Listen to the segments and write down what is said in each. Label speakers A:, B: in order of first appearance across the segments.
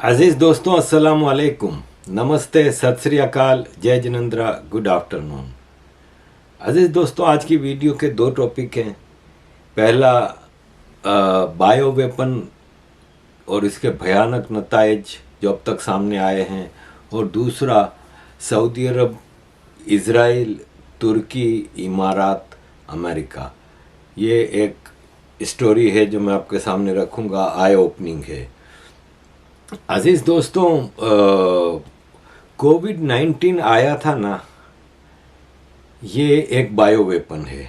A: अजीज दोस्तों, अस्सलाम वालेकुम, नमस्ते, सत श्री अकाल, जय जिनेंद्रा, गुड आफ्टरनून। अजीज दोस्तों, आज की वीडियो के दो टॉपिक हैं। पहला, बायो वेपन और इसके भयानक नतायज जो अब तक सामने आए हैं, और दूसरा सऊदी अरब, इज़राइल, तुर्की, इमारात, अमेरिका। ये एक स्टोरी है जो मैं आपके सामने रखूँगा, आई ओपनिंग है। अजीज़ दोस्तों, कोविड-19 आया था ना, ये एक बायो वेपन है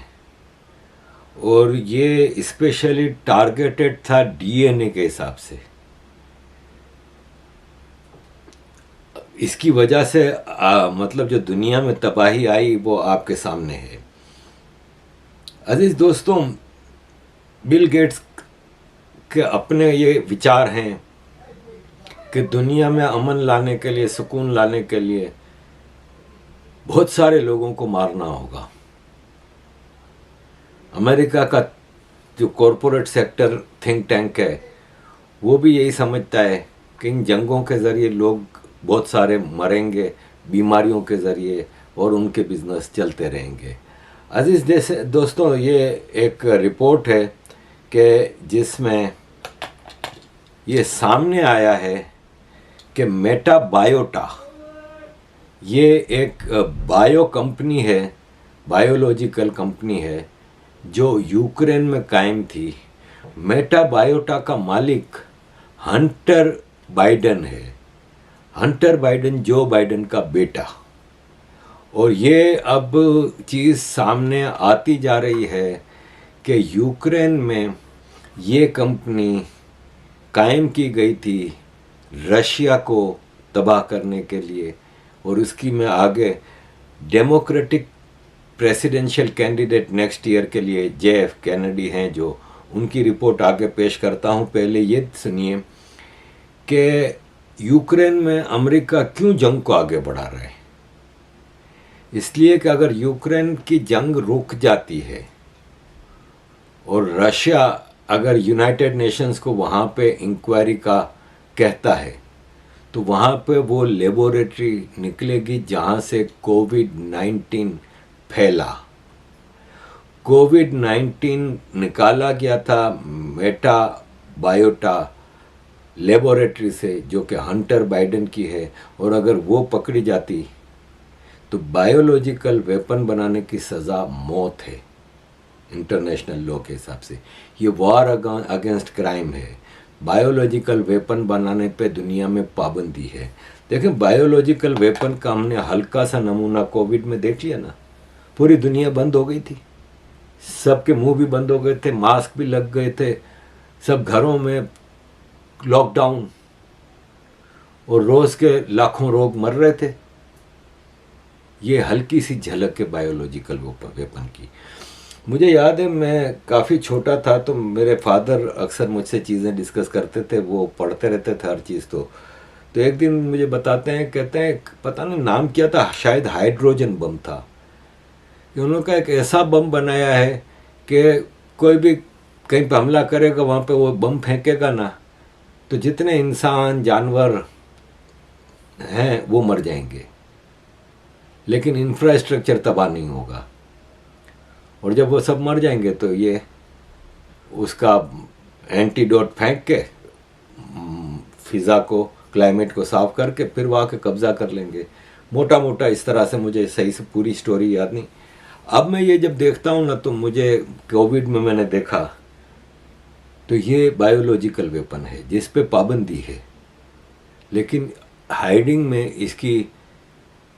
A: और ये स्पेशली टारगेटेड था डीएनए के हिसाब से। इसकी वजह से मतलब जो दुनिया में तबाही आई वो आपके सामने है। अजीज़ दोस्तों, बिल गेट्स के अपने ये विचार हैं कि दुनिया में अमन लाने के लिए, सुकून लाने के लिए बहुत सारे लोगों को मारना होगा। अमेरिका का जो कॉरपोरेट सेक्टर थिंक टैंक है वो भी यही समझता है कि इन जंगों के ज़रिए लोग बहुत सारे मरेंगे, बीमारियों के ज़रिए, और उनके बिजनेस चलते रहेंगे। अजीज़ दोस्तों, ये एक रिपोर्ट है कि जिसमें ये सामने आया है कि मेटा बायोटा, ये एक बायो कंपनी है, बायोलॉजिकल कंपनी है जो यूक्रेन में कायम थी। मेटा बायोटा का मालिक हंटर बाइडन है। हंटर बाइडन जो बाइडन का बेटा। और ये अब चीज़ सामने आती जा रही है कि यूक्रेन में ये कंपनी कायम की गई थी रशिया को तबाह करने के लिए, और उसकी मैं आगे democratic presidential candidate next year के लिए JF कैनेडी हैं जो उनकी रिपोर्ट आगे पेश करता हूं। पहले ये सुनिए कि यूक्रेन में अमेरिका क्यों जंग को आगे बढ़ा रहा है। इसलिए कि अगर यूक्रेन की जंग रुक जाती है और रशिया अगर यूनाइटेड नेशंस को वहाँ पे इंक्वायरी का कहता है, तो वहाँ पे वो लेबोरेटरी निकलेगी जहाँ से कोविड-19 फैला। कोविड-19 निकाला गया था मेटा बायोटा लेबोरेटरी से, जो कि हंटर बाइडन की है, और अगर वो पकड़ी जाती तो बायोलॉजिकल वेपन बनाने की सज़ा मौत है इंटरनेशनल लॉ के हिसाब से। ये वॉर अगेंस्ट क्राइम है। बायोलॉजिकल वेपन बनाने पे दुनिया में पाबंदी है। देखें, बायोलॉजिकल वेपन का हमने हल्का सा नमूना कोविड में देख लिया ना। पूरी दुनिया बंद हो गई थी, सबके मुंह भी बंद हो गए थे, मास्क भी लग गए थे, सब घरों में लॉकडाउन, और रोज़ के लाखों लोग मर रहे थे। ये हल्की सी झलक है बायोलॉजिकल वेपन की। मुझे याद है, मैं काफ़ी छोटा था तो मेरे फादर अक्सर मुझसे चीज़ें डिस्कस करते थे, वो पढ़ते रहते थे हर चीज़। तो एक दिन मुझे बताते हैं, कहते हैं पता नहीं नाम क्या था, शायद हाइड्रोजन बम था, कि उन्होंने एक ऐसा बम बनाया है कि कोई भी कहीं पर हमला करेगा वहाँ पे वो बम फेंकेगा ना, तो जितने इंसान जानवर हैं वो मर जाएंगे, लेकिन इंफ्रास्ट्रक्चर तबाह नहीं होगा। और जब वो सब मर जाएंगे तो ये उसका एंटीडोट फेंक के फिज़ा को, क्लाइमेट को साफ करके फिर वहाँ के कब्ज़ा कर लेंगे। मोटा मोटा इस तरह से, मुझे सही से पूरी स्टोरी याद नहीं। अब मैं ये जब देखता हूँ ना, तो मुझे कोविड में मैंने देखा तो ये बायोलॉजिकल वेपन है जिस पे पाबंदी है, लेकिन हाइडिंग में इसकी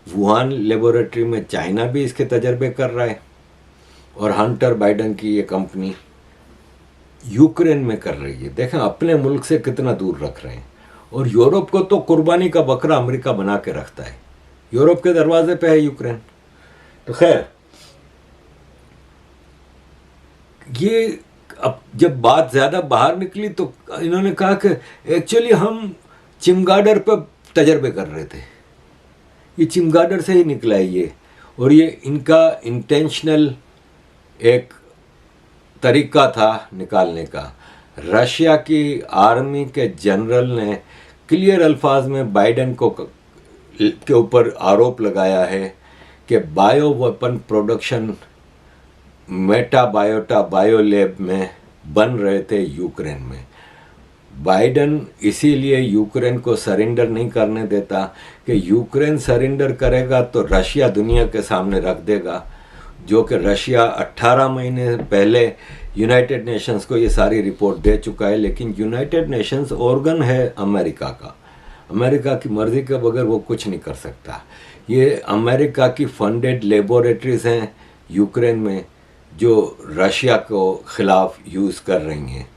A: वुहान लेबोरेटरी में चाइना भी इसके तजर्बे कर रहा है, और हंटर बाइडन की ये कंपनी यूक्रेन में कर रही है। देखें अपने मुल्क से कितना दूर रख रहे हैं। और यूरोप को तो कुर्बानी का बकरा अमेरिका बना के रखता है। यूरोप के दरवाजे पे है यूक्रेन। तो खैर, ये अब जब बात ज़्यादा बाहर निकली तो इन्होंने कहा कि एक्चुअली हम चिमगाडर पर तजर्बे कर रहे थे। ये चिमगाडर से ही निकला है ये, और ये इनका इंटेंशनल एक तरीका था निकालने का। रशिया की आर्मी के जनरल ने क्लियर अल्फाज में बाइडेन को के ऊपर आरोप लगाया है कि bio weapon production Meta biota bio lab में बन रहे थे यूक्रेन में। बाइडेन इसीलिए यूक्रेन को सरेंडर नहीं करने देता कि यूक्रेन सरेंडर करेगा तो रशिया दुनिया के सामने रख देगा, जो कि रशिया 18 महीने पहले यूनाइटेड नेशंस को ये सारी रिपोर्ट दे चुका है। लेकिन यूनाइटेड नेशंस ऑर्गन है अमेरिका का, अमेरिका की मर्जी के बगैर वो कुछ नहीं कर सकता। ये अमेरिका की फंडेड लेबोरेटरीज हैं यूक्रेन में जो रशिया को खिलाफ यूज़ कर रही हैं,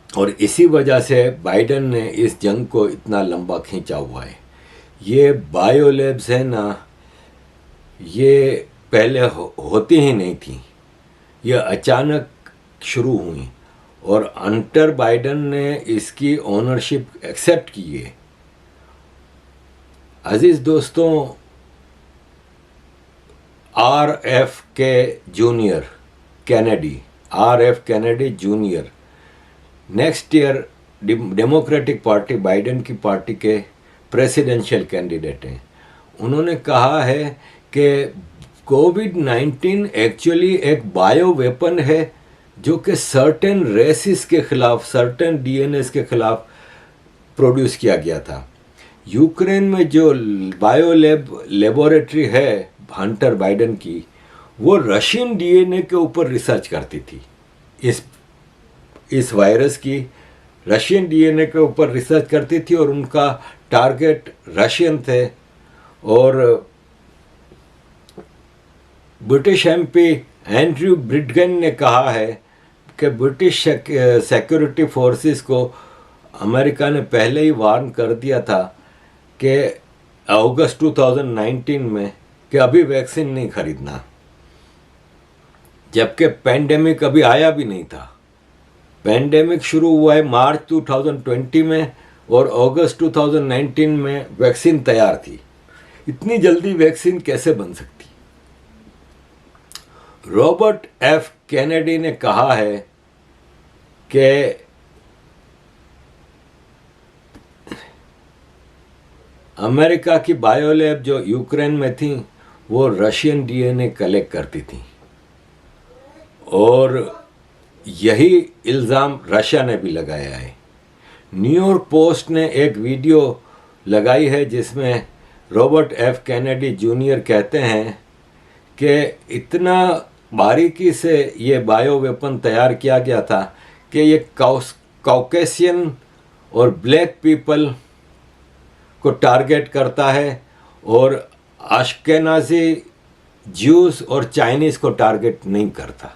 A: और इसी वजह से बाइडेन ने इस जंग को इतना लंबा खींचा हुआ है। ये बायो लैब्स है ना, ये पहले होती ही नहीं थी, ये अचानक शुरू हुई और हंटर बाइडेन ने इसकी ओनरशिप एक्सेप्ट की है। अजीज दोस्तों, RF Kennedy junior next year democratic party Biden की पार्टी के प्रेसिडेंशियल कैंडिडेट हैं। उन्होंने कहा है कि कोविड-19 एक्चुअली एक बायो वेपन है जो कि सर्टेन रेसिस के खिलाफ, सर्टेन डीएनएस के खिलाफ प्रोड्यूस किया गया था। यूक्रेन में जो बायो लेबोरेटरी है हंटर बाइडेन की, वो रशियन डीएनए के ऊपर रिसर्च करती थी। इस वायरस की रशियन डीएनए के ऊपर रिसर्च करती थी और उनका टारगेट रशियन थे। और ब्रिटिश एमपी एंड्रयू ब्रिडगन ने कहा है कि ब्रिटिश सिक्योरिटी फोर्सेस को अमेरिका ने पहले ही वार्न कर दिया था कि अगस्त 2019 में कि अभी वैक्सीन नहीं खरीदना, जबकि पेंडेमिक अभी आया भी नहीं था। पेंडेमिक शुरू हुआ है मार्च 2020 में और अगस्त 2019 में वैक्सीन तैयार थी। इतनी जल्दी वैक्सीन कैसे बन सकती? रॉबर्ट एफ कैनेडी ने कहा है कि अमेरिका की बायोलैब जो यूक्रेन में थी वो रशियन डीएनए कलेक्ट करती थी, और यही इल्ज़ाम रशिया ने भी लगाया है। न्यूयॉर्क पोस्ट ने एक वीडियो लगाई है जिसमें रॉबर्ट एफ कैनेडी जूनियर कहते हैं कि इतना बारीकी से ये बायो वेपन तैयार किया गया था कि ये कॉकेशियन और ब्लैक पीपल को टारगेट करता है और अश्केनाज़ी ज्यूस और चाइनीज़ को टारगेट नहीं करता।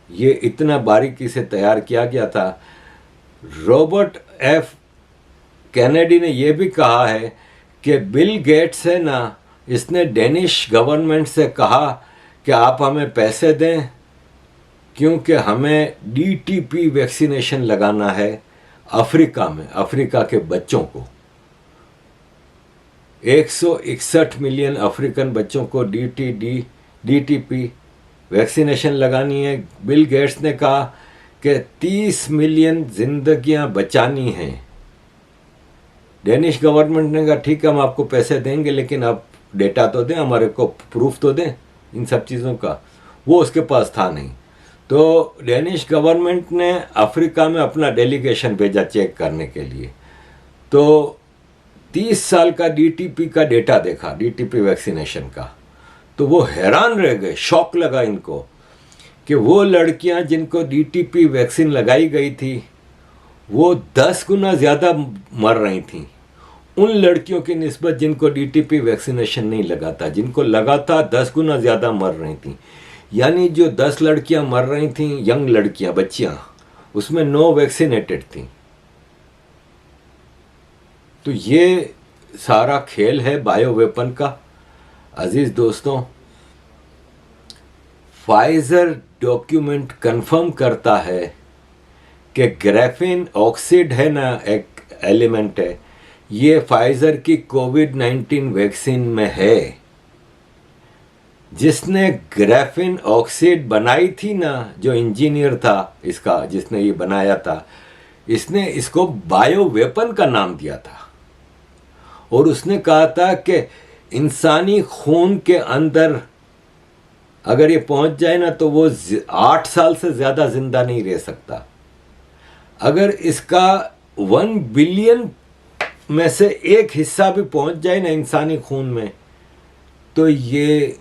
A: ये इतना बारीकी से तैयार किया गया था। रॉबर्ट एफ कैनेडी ने यह भी कहा है कि बिल गेट्स है ना, इसने डेनिश गवर्नमेंट से कहा कि आप हमें पैसे दें क्योंकि हमें डीटीपी वैक्सीनेशन लगाना है अफ्रीका में, अफ्रीका के बच्चों को। 161 मिलियन अफ्रीकन बच्चों को डीटीपी वैक्सीनेशन लगानी है। बिल गेट्स ने कहा कि 30 मिलियन जिंदगियां बचानी हैं। डेनिश गवर्नमेंट ने कहा ठीक है, हम आपको पैसे देंगे लेकिन आप डेटा तो दें, हमारे को प्रूफ तो दें इन सब चीज़ों का। वो उसके पास था नहीं। तो डेनिश गवर्नमेंट ने अफ्रीका में अपना डेलीगेशन भेजा चेक करने के लिए। तो 30 साल का डीटीपी का डेटा देखा, डीटीपी वैक्सीनेशन का, तो वो हैरान रह गए, शॉक लगा इनको कि वो लड़कियां जिनको डीटीपी वैक्सीन लगाई गई थी वो 10 गुना ज़्यादा मर रही थीं उन लड़कियों की निस्बत जिनको डीटीपी वैक्सीनेशन नहीं लगा था। जिनको लगा था 10 गुना ज़्यादा मर रही थीं। यानी जो 10 लड़कियां मर रही थीं, यंग लड़कियां, बच्चियां, उसमें 9 वैक्सीनेटेड थीं। तो ये सारा खेल है बायो वेपन का। अजीज दोस्तों, फाइजर डॉक्यूमेंट कंफर्म करता है कि ग्राफीन ऑक्साइड है ना, एक एलिमेंट है, ये फाइजर की कोविड-19 वैक्सीन में है। जिसने ग्राफीन ऑक्साइड बनाई थी ना, जो इंजीनियर था इसका, जिसने ये बनाया था, इसने इसको बायो वेपन का नाम दिया था और उसने कहा था कि इंसानी खून के अंदर अगर ये पहुंच जाए ना तो वो 8 साल से ज़्यादा जिंदा नहीं रह सकता। अगर इसका 1 बिलियन में से एक हिस्सा भी पहुंच जाए ना इंसानी खून में तो ये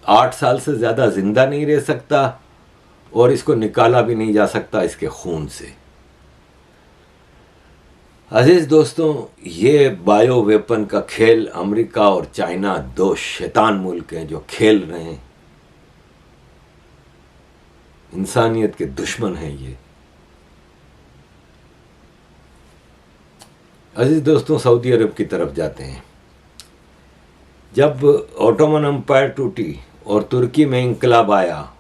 A: 8 साल से ज़्यादा जिंदा नहीं रह सकता और इसको निकाला भी नहीं जा सकता इसके खून से। अजीज दोस्तों, ये बायो वेपन का खेल अमेरिका और चाइना, दो शैतान मुल्क हैं जो खेल रहे हैं। इंसानियत के दुश्मन हैं ये। अजीज दोस्तों, सऊदी अरब की तरफ जाते हैं। जब ओटोमन एम्पायर टूटी और तुर्की में इंकलाब आया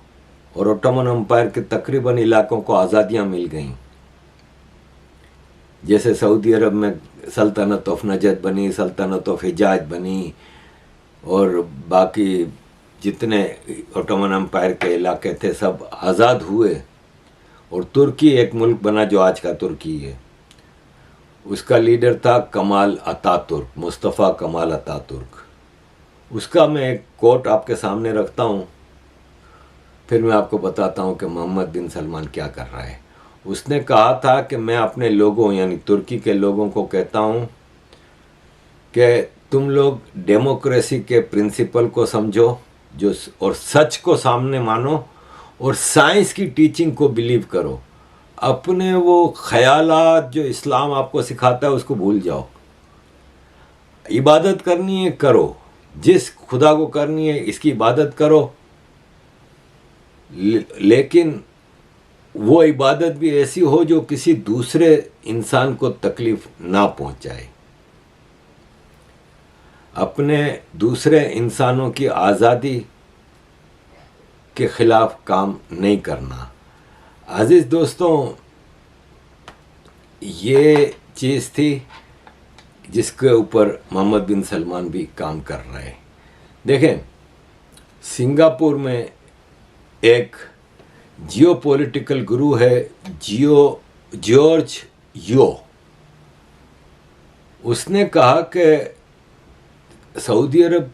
A: और ओटोमन एम्पायर के तकरीबन इलाकों को आज़ादियाँ मिल गईं, जैसे सऊदी अरब में सल्तनत ऑफ नजद बनी, सल्तनत ऑफ हिजाज बनी और बाकी जितने ओटोमन एम्पायर के इलाके थे सब आज़ाद हुए और तुर्की एक मुल्क बना जो आज का तुर्की है। उसका लीडर था Kemal Ataturk, Mustafa Kemal Ataturk. उसका मैं एक कोट आपके सामने रखता हूँ, फिर मैं आपको बताता हूँ कि मोहम्मद बिन सलमान क्या कर रहा है। उसने कहा था कि मैं अपने लोगों यानी तुर्की के लोगों को कहता हूँ कि तुम लोग डेमोक्रेसी के प्रिंसिपल को समझो जो और सच को सामने मानो और साइंस की टीचिंग को बिलीव करो। अपने वो ख्यालात जो इस्लाम आपको सिखाता है उसको भूल जाओ। इबादत करनी है करो, जिस खुदा को करनी है इसकी इबादत करो, लेकिन वो इबादत भी ऐसी हो जो किसी दूसरे इंसान को तकलीफ ना पहुंचाए। अपने दूसरे इंसानों की आज़ादी के खिलाफ काम नहीं करना। अजीज दोस्तों, ये चीज़ थी जिसके ऊपर मोहम्मद बिन सलमान भी काम कर रहे हैं। देखें, सिंगापुर में एक जियो पॉलिटिकल गुरु है जॉर्ज यो। उसने कहा कि सऊदी अरब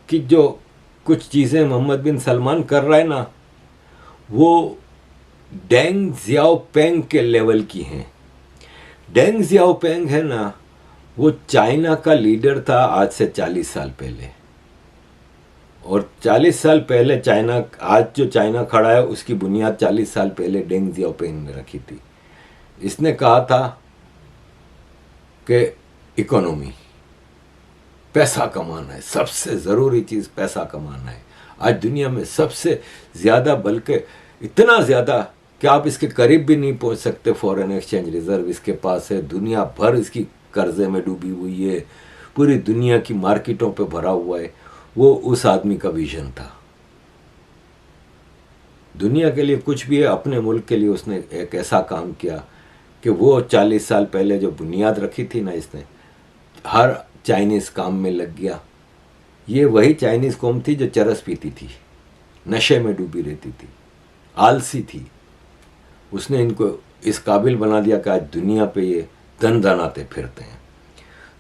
A: की जो कुछ चीज़ें मोहम्मद बिन सलमान कर रहा है ना, वो डेंग जियाओपेंग के लेवल की हैं। डेंग जियाओपेंग है ना, वो चाइना का लीडर था आज से 40 साल पहले, और 40 साल पहले चाइना, आज जो चाइना खड़ा है उसकी बुनियाद 40 साल पहले डेंग जियाओपिंग ने रखी थी। इसने कहा था कि इकोनॉमी, पैसा कमाना है, सबसे ज़रूरी चीज़ पैसा कमाना है। आज दुनिया में सबसे ज़्यादा, बल्कि इतना ज़्यादा कि आप इसके करीब भी नहीं पहुंच सकते, फॉरेन एक्सचेंज रिजर्व इसके पास है। दुनिया भर इसकी कर्जे में डूबी हुई है, पूरी दुनिया की मार्केटों पे भरा हुआ है। वो उस आदमी का विजन था। दुनिया के लिए कुछ भी है, अपने मुल्क के लिए उसने एक ऐसा काम किया कि वो 40 साल पहले जो बुनियाद रखी थी ना, इसने हर चाइनीज़ काम में लग गया। ये वही चाइनीज़ कौम थी जो चरस पीती थी, नशे में डूबी रहती थी, आलसी थी। उसने इनको इस काबिल बना दिया कि आज दुनिया पे ये दन दनाते फिरते हैं।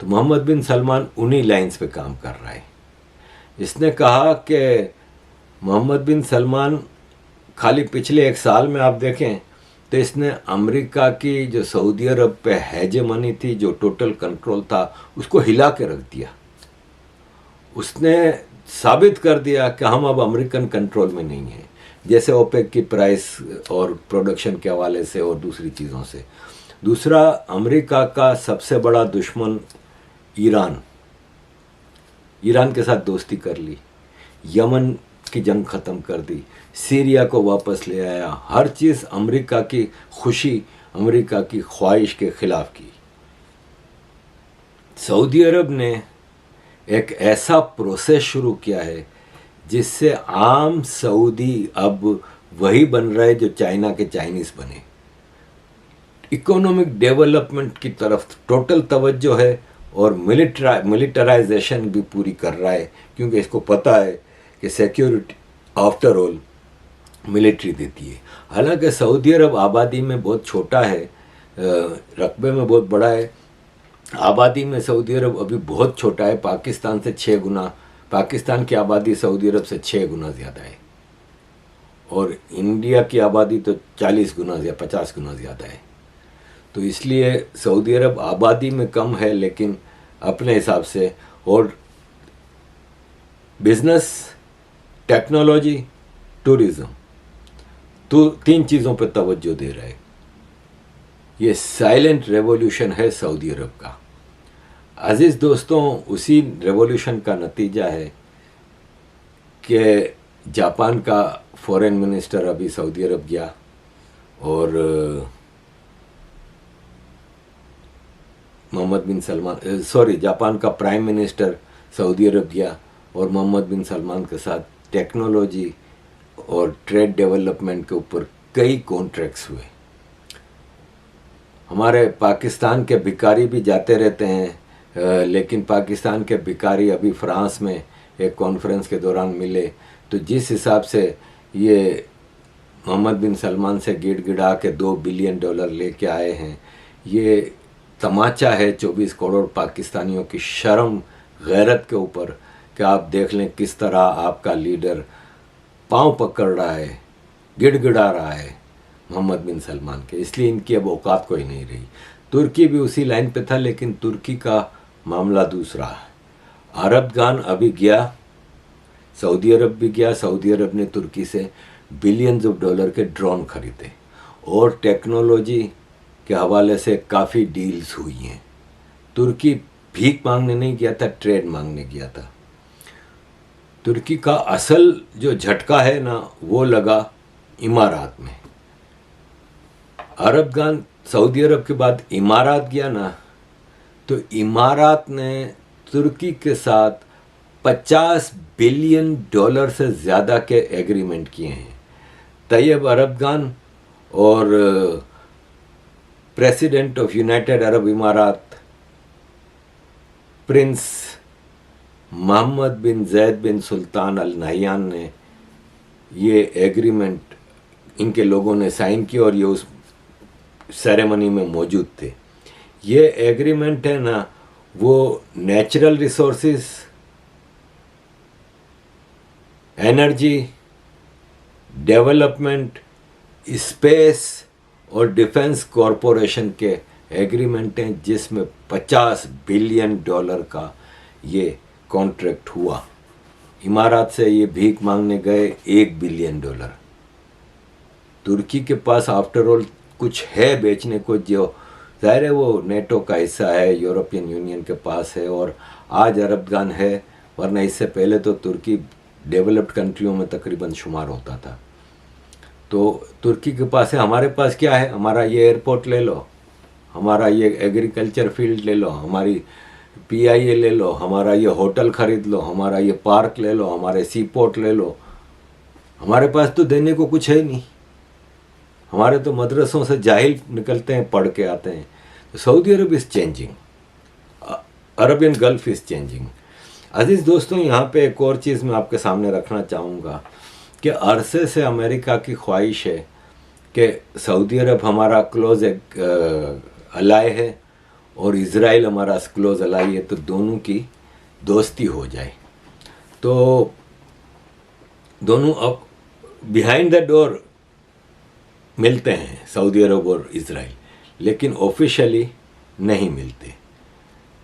A: तो मोहम्मद बिन सलमान उन्हीं लाइंस पे काम कर रहा है। इसने कहा कि मोहम्मद बिन सलमान खाली पिछले 1 साल में आप देखें तो इसने अमेरिका की जो सऊदी अरब पे हेजेमनी थी, जो टोटल कंट्रोल था, उसको हिला के रख दिया। उसने साबित कर दिया कि हम अब अमेरिकन कंट्रोल में नहीं हैं, जैसे ओपेक की प्राइस और प्रोडक्शन के हवाले से और दूसरी चीज़ों से। दूसरा, अमेरिका का सबसे बड़ा दुश्मन ईरान के साथ दोस्ती कर ली, यमन की जंग ख़त्म कर दी, सीरिया को वापस ले आया। हर चीज़ अमेरिका की खुशी, अमेरिका की ख्वाहिश के ख़िलाफ़ की। सऊदी अरब ने एक ऐसा प्रोसेस शुरू किया है जिससे आम सऊदी अब वही बन रहा है जो चाइना के चाइनीज़ बने। इकोनॉमिक डेवलपमेंट की तरफ टोटल तवज्जो है और मिलिटराइजेशन भी पूरी कर रहा है, क्योंकि इसको पता है कि सिक्योरिटी आफ्टर ऑल मिलिट्री देती है। हालांकि सऊदी अरब आबादी में बहुत छोटा है, रकबे में बहुत बड़ा है, आबादी में सऊदी अरब अभी बहुत छोटा है, पाकिस्तान से 6 गुना, पाकिस्तान की आबादी सऊदी अरब से 6 गुना ज़्यादा है, और इंडिया की आबादी तो 40 गुना या 50 गुना ज़्यादा है। तो इसलिए सऊदी अरब आबादी में कम है लेकिन अपने हिसाब से, और बिजनेस, टेक्नोलॉजी, टूरिज़्म, तो 3 चीज़ों पर तवज्जो दे रहा है। ये साइलेंट रेवोल्यूशन है सऊदी अरब का। अजीज़ दोस्तों, उसी रेवोल्यूशन का नतीजा है कि जापान का फॉरेन मिनिस्टर अभी सऊदी अरब गया, और मोहम्मद बिन सलमान, जापान का प्राइम मिनिस्टर सऊदी अरब गया और मोहम्मद बिन सलमान के साथ टेक्नोलॉजी और ट्रेड डेवलपमेंट के ऊपर कई कॉन्ट्रैक्ट्स हुए। हमारे पाकिस्तान के भिखारी भी जाते रहते हैं, लेकिन पाकिस्तान के भिखारी अभी फ्रांस में एक कॉन्फ्रेंस के दौरान मिले, तो जिस हिसाब से ये मोहम्मद बिन सलमान से गिड़गिड़ा के $2 बिलियन लेके आए हैं, ये तमाचा है 24 करोड़ पाकिस्तानियों की शर्म गैरत के ऊपर कि आप देख लें किस तरह आपका लीडर पांव पकड़ रहा है, गिड़गिड़ा रहा है मोहम्मद बिन सलमान के। इसलिए इनकी अब औकात कोई नहीं रही। तुर्की भी उसी लाइन पे था, लेकिन तुर्की का मामला दूसरा है। अरबगान अभी गया, सऊदी अरब भी गया, सऊदी अरब ने तुर्की से बिलियंस ऑफ डॉलर के ड्रोन खरीदे, और टेक्नोलॉजी के हवाले से काफ़ी डील्स हुई हैं। तुर्की भीख मांगने नहीं गया था, ट्रेड मांगने गया था। तुर्की का असल जो झटका है ना, वो लगा इमारात में। अरबगान सऊदी अरब के बाद इमारात गया ना, तो इमारात ने तुर्की के साथ $50 बिलियन से ज़्यादा के एग्रीमेंट किए हैं। तैयब अरबगान और प्रेसिडेंट ऑफ यूनाइटेड अरब इमारात prince Mohammed bin Zayed bin Sultan Al Nahyan ने ये एग्रीमेंट, इनके लोगों ने साइन किया और ये उस सेरेमनी में मौजूद थे। ये एग्रीमेंट है ना, वो natural resources, energy, development, space और डिफेंस कॉरपोरेशन के एग्रीमेंट हैं, जिसमें $50 बिलियन का ये कॉन्ट्रैक्ट हुआ। इमारात से ये भीख मांगने गए $1 बिलियन। तुर्की के पास आफ्टर ऑल कुछ है बेचने को, जो ज़ाहिर है वो नेटो का हिस्सा है, यूरोपियन यूनियन के पास है, और आज अरबगान है, वरना इससे पहले तो तुर्की डेवलप्ड कंट्रियों में तकरीबन शुमार होता था। तो तुर्की के पास है। हमारे पास क्या है? हमारा ये एयरपोर्ट ले लो, हमारा ये एग्रीकल्चर फील्ड ले लो, हमारी PIA ले लो, हमारा ये होटल ख़रीद लो, हमारा ये पार्क ले लो, हमारे सी पोर्ट ले लो। हमारे पास तो देने को कुछ है नहीं। हमारे तो मदरसों से जाहिल निकलते हैं, पढ़ के आते हैं। तो Saudi Arab is changing, Arabian Gulf is changing. अजीज़ दोस्तों, यहाँ पे एक और चीज़ मैं आपके सामने रखना चाहूँगा कि अरसे से अमेरिका की ख्वाहिश है कि सऊदी अरब हमारा क्लोज अलाय है और इज़राइल हमारा क्लोज अलाई है, तो दोनों की दोस्ती हो जाए। तो दोनों अब बिहाइंड द डोर मिलते हैं, सऊदी अरब और इज़राइल, लेकिन ऑफिशियली नहीं मिलते।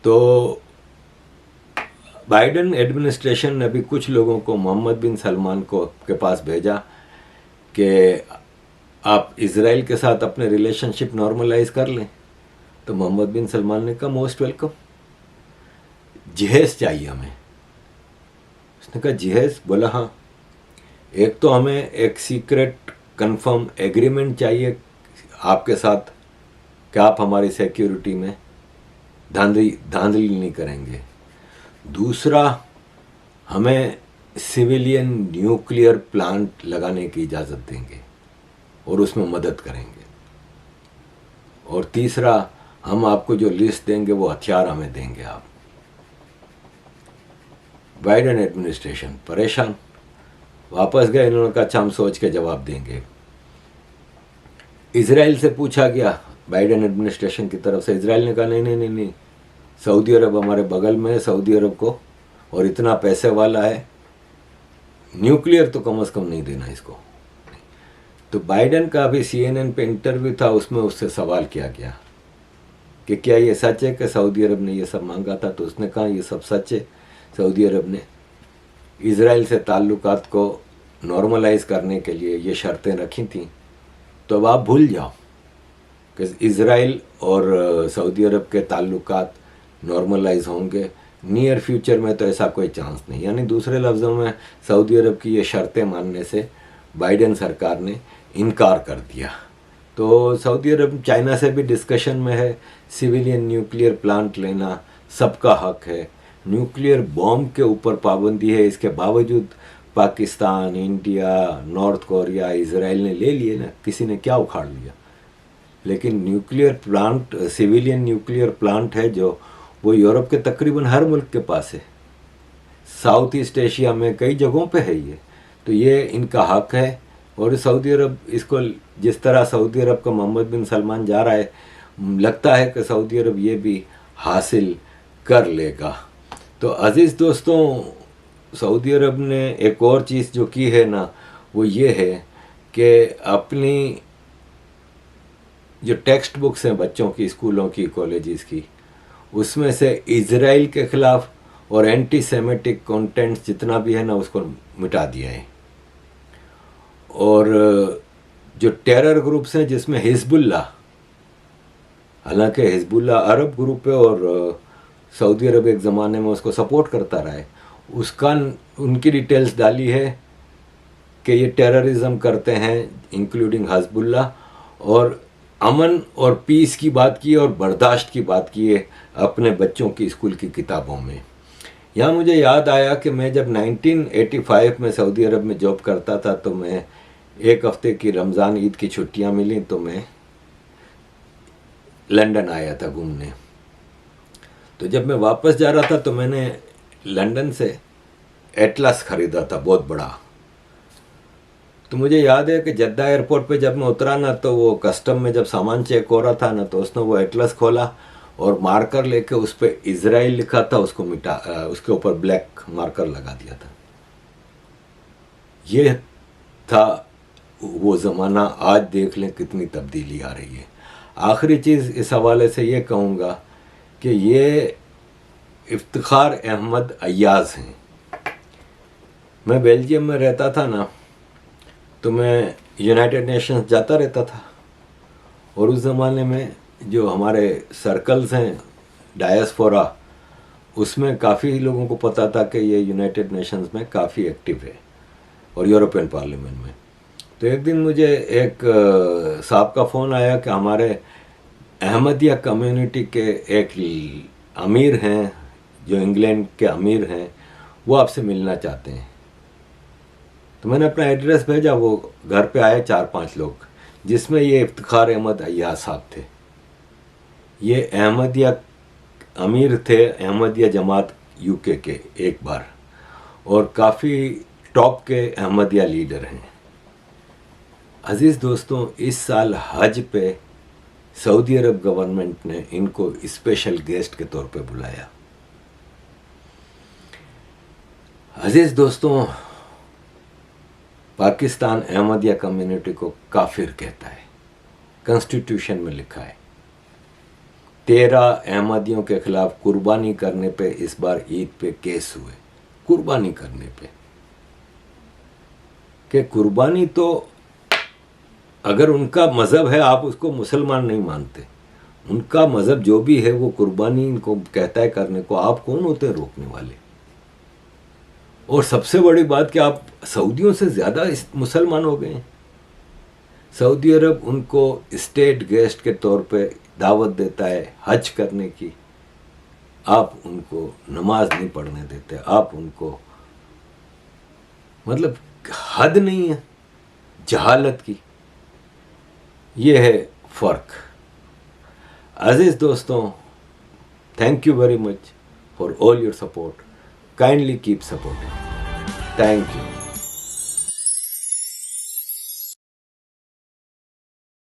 A: तो बाइडेन एडमिनिस्ट्रेशन ने भी कुछ लोगों को मोहम्मद बिन सलमान को के पास भेजा कि आप इज़राइल के साथ अपने रिलेशनशिप नॉर्मलाइज कर लें। तो मोहम्मद बिन सलमान ने कहा मोस्ट वेलकम, जहेज़ चाहिए हमें। उसने कहा जहेज़? बोला हाँ, एक तो हमें एक सीक्रेट कंफर्म एग्रीमेंट चाहिए आपके साथ कि आप हमारी सिक्योरिटी में धांधली नहीं करेंगे। दूसरा, हमें सिविलियन न्यूक्लियर प्लांट लगाने की इजाज़त देंगे और उसमें मदद करेंगे। और तीसरा, हम आपको जो लिस्ट देंगे वो हथियार हमें देंगे आप। बाइडेन एडमिनिस्ट्रेशन परेशान, वापस गए। इन्होंने कहा अच्छा हम सोच के जवाब देंगे। इज़राइल से पूछा गया बाइडेन एडमिनिस्ट्रेशन की तरफ से। इजराइल ने कहा नहीं नहीं नहीं नहीं, सऊदी अरब हमारे बगल में है, सऊदी अरब को और इतना पैसे वाला है, न्यूक्लियर तो कम से कम नहीं देना इसको। तो बाइडेन का अभी CNN पे इंटरव्यू था, उसमें उससे सवाल किया गया कि क्या ये सच है कि सऊदी अरब ने ये सब मांगा था। तो उसने कहा ये सब सच है, सऊदी अरब ने इजराइल से ताल्लुकात को नॉर्मलाइज करने के लिए ये शर्तें रखी थी। तो अब आप भूल जाओ कि इजराइल और सऊदी अरब के ताल्लुकात नॉर्मलाइज होंगे नियर फ्यूचर में, तो ऐसा कोई चांस नहीं। यानी दूसरे लफ्ज़ों में सऊदी अरब की ये शर्तें मानने से बाइडेन सरकार ने इनकार कर दिया। तो सऊदी अरब चाइना से भी डिस्कशन में है, सिविलियन न्यूक्लियर प्लांट लेना सबका हक है, न्यूक्लियर बॉम्ब के ऊपर पाबंदी है, इसके बावजूद Pakistan, India, north Korea, Israel ने ले लिए ना, किसी ने क्या उखाड़ लिया। लेकिन nuclear plant, civilian nuclear plant है जो, वो यूरोप के तकरीबन हर मुल्क के पास है, साउथ ईस्ट एशिया में कई जगहों पे है ये। तो ये इनका हक है। और सऊदी अरब इसको, जिस तरह सऊदी अरब का मोहम्मद बिन सलमान जा रहा है, लगता है कि सऊदी अरब ये भी हासिल कर लेगा। तो अज़ीज़ दोस्तों, सऊदी अरब ने एक और चीज़ जो की है ना, वो ये है कि अपनी जो टेक्स्ट बुक्स हैं बच्चों की, स्कूलों की, कॉलेजेस की, उसमें से इजराइल के ख़िलाफ़ और एंटी सेमेटिक कंटेंट्स जितना भी है ना, उसको मिटा दिया है। और जो टेरर ग्रुप्स हैं जिसमें हिजबुल्लाह, हालांकि हिजबुल्लाह अरब ग्रुप है और सऊदी अरब एक ज़माने में उसको सपोर्ट करता रहा है, उसका उनकी डिटेल्स डाली है कि ये टेररिज्म करते हैं, इंक्लूडिंग हिजबुल्लाह, और अमन और पीस की बात की है और बर्दाश्त की बात की है अपने बच्चों की स्कूल की किताबों में। यहाँ मुझे याद आया कि मैं जब 1985 में सऊदी अरब में जॉब करता था, तो मैं एक हफ्ते की रमज़ान ईद की छुट्टियाँ मिली तो मैं लंदन आया था घूमने। तो जब मैं वापस जा रहा था तो मैंने लंदन से एटलस ख़रीदा था, बहुत बड़ा। तो मुझे याद है कि जद्दा एयरपोर्ट पे जब मैं उतरा ना, तो वो कस्टम में जब सामान चेक हो रहा था ना, तो उसने वो एटलस खोला और मार्कर लेके उस पर इजराइल लिखा था, उसको मिटा, उसके ऊपर ब्लैक मार्कर लगा दिया था। ये था वो ज़माना। आज देख लें कितनी तब्दीली आ रही है। आखिरी चीज़ इस हवाले से ये कहूँगा कि ये इफ्तिखार अहमद अय्याज हैं। मैं बेल्जियम में रहता था ना, तो मैं यूनाइटेड नेशंस जाता रहता था, और उस ज़माने में जो हमारे सर्कल्स हैं डायस्पोरा, उसमें काफ़ी लोगों को पता था कि ये यूनाइटेड नेशंस में काफ़ी एक्टिव है और यूरोपियन पार्लियामेंट में। तो एक दिन मुझे एक साहब का फ़ोन आया कि हमारे अहमदिया कम्युनिटी के एक अमीर हैं, जो इंग्लैंड के अमीर हैं, वो आपसे मिलना चाहते हैं। तो मैंने अपना एड्रेस भेजा, वो घर पे आए 4-5 लोग, जिसमें ये इफ्तिखार अहमद अय्याज साहब थे। ये अहमदिया अमीर थे, अहमदिया जमात UK के एक बार, और काफ़ी टॉप के अहमदिया लीडर हैं। अज़ीज़ दोस्तों, इस साल हज पे सऊदी अरब गवर्नमेंट ने इनको स्पेशल गेस्ट के तौर पे बुलाया। अज़ीज़ दोस्तों, पाकिस्तान अहमदिया कम्युनिटी को काफिर कहता है, कॉन्स्टिट्यूशन में लिखा है। 13 अहमदियों के खिलाफ कुर्बानी करने पे इस बार ईद पे केस हुए, कुर्बानी करने पे। कि कुर्बानी तो अगर उनका मज़हब है, आप उसको मुसलमान नहीं मानते, उनका मज़हब जो भी है वो कुर्बानी इनको कहता है करने को, आप कौन होते हैं रोकने वाले। और सबसे बड़ी बात कि आप सऊदियों से ज़्यादा मुसलमान हो गए हैं। सऊदी अरब उनको स्टेट गेस्ट के तौर पे दावत देता है हज करने की, आप उनको नमाज नहीं पढ़ने देते, आप उनको, मतलब हद नहीं है जहालत की। ये है फ़र्क। अज़ीज़ दोस्तों, thank you very much for all your support. Kindly keep supporting. Thank you.